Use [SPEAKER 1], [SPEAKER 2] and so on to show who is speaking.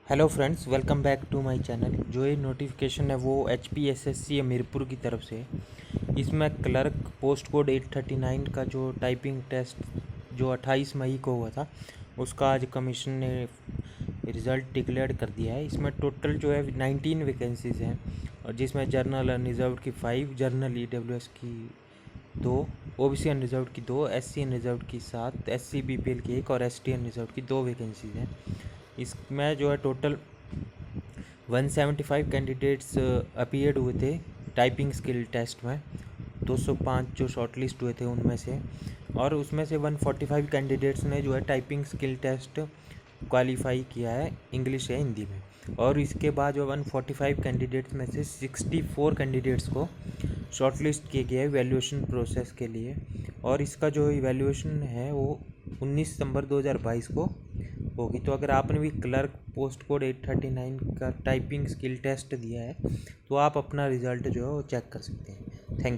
[SPEAKER 1] Hello friends, welcome back to my channel. जो ये notification है वो HPSSC हमीरपुर की तरफ से है। इसमें क्लर्क पोस्ट कोड 839 का जो टाइपिंग टेस्ट जो 28 मई को हुआ था उसका आज कमीशन ने रिज़ल्ट डिक्लेयर कर दिया है। इसमें टोटल जो है 19 वैकेंसीज़ हैं और जिसमें जर्नल अनरिजर्व्ड की 5, जर्नल EWS की 2, OBC अनरिजर्व्ड की 2, SC अनरिजर्व्ड की 7, SC BPL की 1 और ST अनरिजर्व्ड की 2 वैकेंसीज़ हैं। इसमें जो है टोटल 175 कैंडिडेट्स अपीयर्ड हुए थे टाइपिंग स्किल टेस्ट में। 205 जो शॉर्टलिस्ट हुए थे उनमें से, और उसमें से 145 कैंडिडेट्स ने जो है टाइपिंग स्किल टेस्ट क्वालिफाई किया है इंग्लिश या हिंदी में। और इसके बाद जो 145 कैंडिडेट्स में से 64 कैंडिडेट्स को शॉर्टलिस्ट किए गए इवैल्यूएशन प्रोसेस के लिए। और इसका जो इवैल्यूएशन है वो 19 सितंबर 2022 को होगी। तो अगर आपने भी क्लर्क पोस्ट कोड 839 का टाइपिंग स्किल टेस्ट दिया है तो आप अपना रिज़ल्ट जो है वो चेक कर सकते हैं। Thank you.